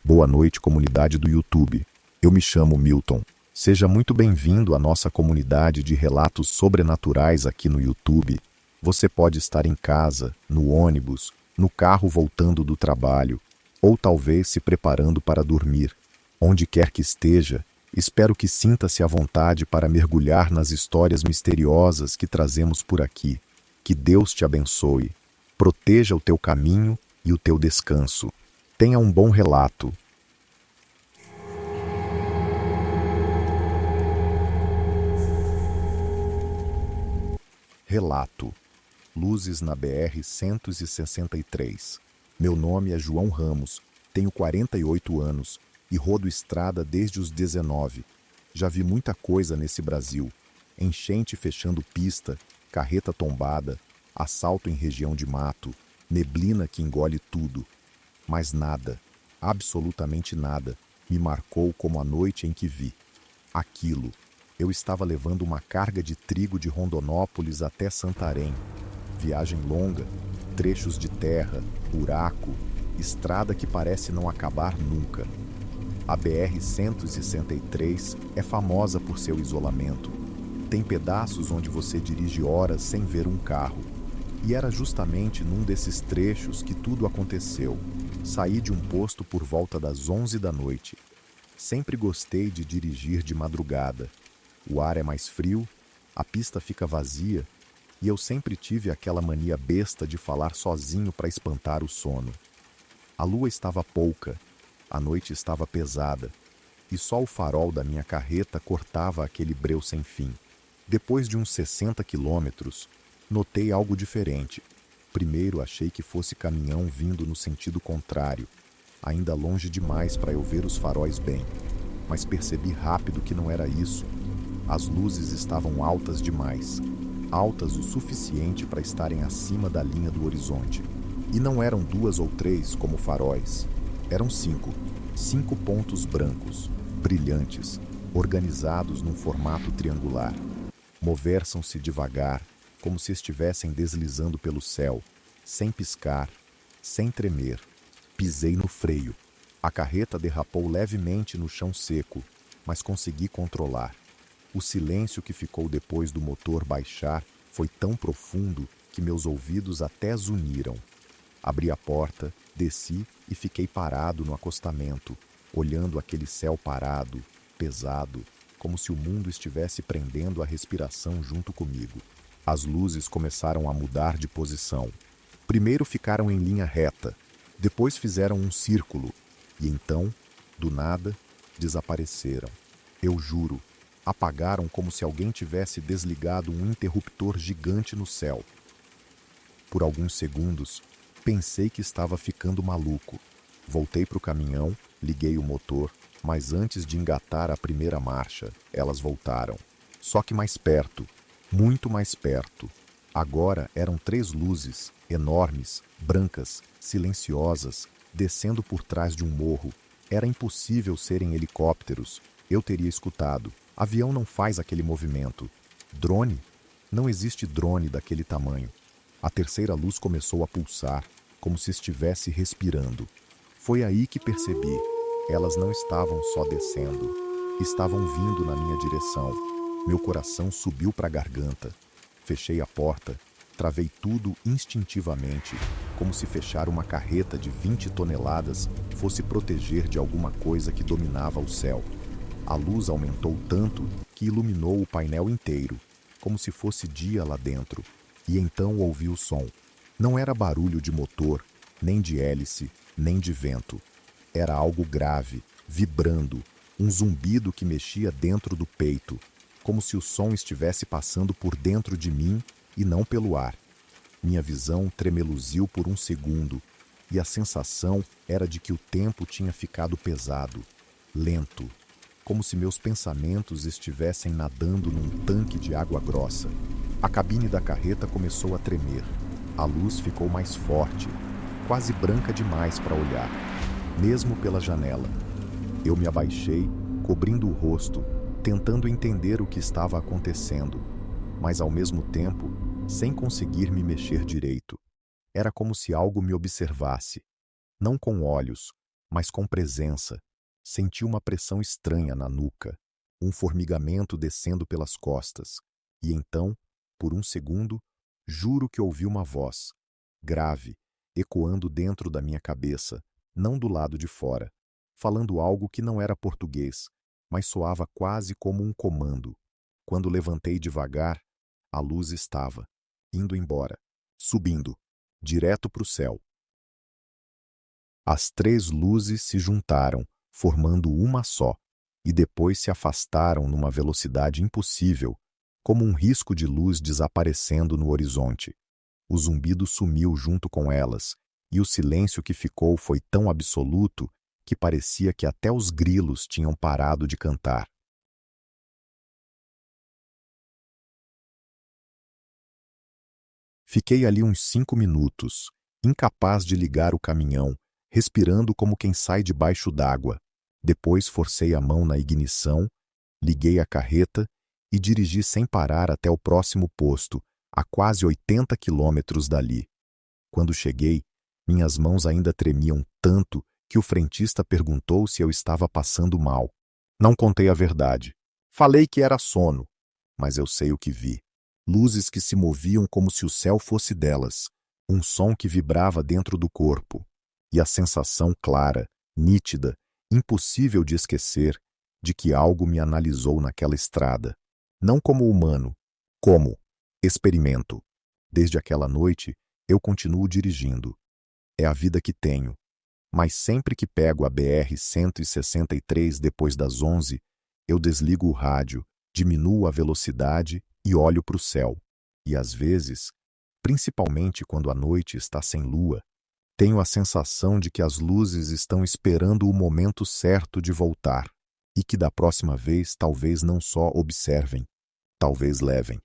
Boa noite, comunidade do YouTube. Eu me chamo Milton. Seja muito bem-vindo à nossa comunidade de relatos sobrenaturais aqui no YouTube. Você pode estar em casa, no ônibus, no carro voltando do trabalho, ou talvez se preparando para dormir. Onde quer que esteja, espero que sinta-se à vontade para mergulhar nas histórias misteriosas que trazemos por aqui. Que Deus te abençoe, proteja o teu caminho e o teu descanso. Tenha um bom relato. Relato. Luzes na BR-163. Meu nome é João Ramos, tenho 48 anos e rodo estrada desde os 19. Já vi muita coisa nesse Brasil. Enchente fechando pista, carreta tombada, assalto em região de mato, neblina que engole tudo. Mas nada, absolutamente nada, me marcou como a noite em que vi. Aquilo. Eu estava levando uma carga de trigo de Rondonópolis até Santarém. Viagem longa, trechos de terra, buraco, estrada que parece não acabar nunca. A BR-163 é famosa por seu isolamento. Tem pedaços onde você dirige horas sem ver um carro. E era justamente num desses trechos que tudo aconteceu. Saí de um posto por volta das 11 da noite. Sempre gostei de dirigir de madrugada. O ar é mais frio, a pista fica vazia e eu sempre tive aquela mania besta de falar sozinho para espantar o sono. A lua estava pouca, a noite estava pesada e só o farol da minha carreta cortava aquele breu sem fim. Depois de uns 60 quilômetros, notei algo diferente. Primeiro achei que fosse caminhão vindo no sentido contrário, ainda longe demais para eu ver os faróis bem, mas percebi rápido que não era isso. As luzes estavam altas demais, altas o suficiente para estarem acima da linha do horizonte. E não eram 2 ou 3 como faróis, eram 5 pontos brancos, brilhantes, organizados num formato triangular. Moversam-se devagar, como se estivessem deslizando pelo céu, sem piscar, sem tremer. Pisei no freio. A carreta derrapou levemente no chão seco, mas consegui controlar. O silêncio que ficou depois do motor baixar foi tão profundo que meus ouvidos até zuniram. Abri a porta, desci e fiquei parado no acostamento, olhando aquele céu parado, pesado, como se o mundo estivesse prendendo a respiração junto comigo. As luzes começaram a mudar de posição. Primeiro ficaram em linha reta, depois fizeram um círculo e então, do nada, desapareceram. Eu juro, apagaram como se alguém tivesse desligado um interruptor gigante no céu. Por alguns segundos, pensei que estava ficando maluco. Voltei para o caminhão, liguei o motor, mas antes de engatar a primeira marcha, elas voltaram. Só que mais perto, muito mais perto. Agora eram 3 luzes, enormes, brancas, silenciosas, descendo por trás de um morro. Era impossível serem helicópteros. Eu teria escutado. Avião não faz aquele movimento. Drone? Não existe drone daquele tamanho. A terceira luz começou a pulsar, como se estivesse respirando. Foi aí que percebi. Elas não estavam só descendo. Estavam vindo na minha direção. Meu coração subiu para a garganta. Fechei a porta, travei tudo instintivamente, como se fechar uma carreta de 20 toneladas fosse proteger de alguma coisa que dominava o céu. A luz aumentou tanto que iluminou o painel inteiro, como se fosse dia lá dentro, e então ouvi o som. Não era barulho de motor, nem de hélice, nem de vento. Era algo grave, vibrando, um zumbido que mexia dentro do peito, como se o som estivesse passando por dentro de mim e não pelo ar. Minha visão tremeluziu por um segundo, e a sensação era de que o tempo tinha ficado pesado, lento, como se meus pensamentos estivessem nadando num tanque de água grossa. A cabine da carreta começou a tremer. A luz ficou mais forte, quase branca demais para olhar, mesmo pela janela. Eu me abaixei, cobrindo o rosto, tentando entender o que estava acontecendo, mas ao mesmo tempo, sem conseguir me mexer direito. Era como se algo me observasse, não com olhos, mas com presença. Senti uma pressão estranha na nuca, um formigamento descendo pelas costas. E então, por um segundo, juro que ouvi uma voz, grave, ecoando dentro da minha cabeça, não do lado de fora, falando algo que não era português, mas soava quase como um comando. Quando levantei devagar, a luz estava indo embora, subindo, direto para o céu. As 3 luzes se juntaram, formando uma só, e depois se afastaram numa velocidade impossível, como um risco de luz desaparecendo no horizonte. O zumbido sumiu junto com elas, e o silêncio que ficou foi tão absoluto que parecia que até os grilos tinham parado de cantar. Fiquei ali uns 5 minutos, incapaz de ligar o caminhão, respirando como quem sai debaixo d'água. Depois forcei a mão na ignição, liguei a carreta e dirigi sem parar até o próximo posto, a quase 80 quilômetros dali. Quando cheguei, minhas mãos ainda tremiam tanto que o frentista perguntou se eu estava passando mal. Não contei a verdade. Falei que era sono, mas eu sei o que vi. Luzes que se moviam como se o céu fosse delas, um som que vibrava dentro do corpo, e a sensação clara, nítida, impossível de esquecer, de que algo me analisou naquela estrada, não como humano, como experimento. Desde aquela noite, eu continuo dirigindo. É a vida que tenho. Mas sempre que pego a BR-163 depois das 11, eu desligo o rádio, diminuo a velocidade e olho para o céu. E às vezes, principalmente quando a noite está sem lua, tenho a sensação de que as luzes estão esperando o momento certo de voltar e que da próxima vez talvez não só observem, talvez levem.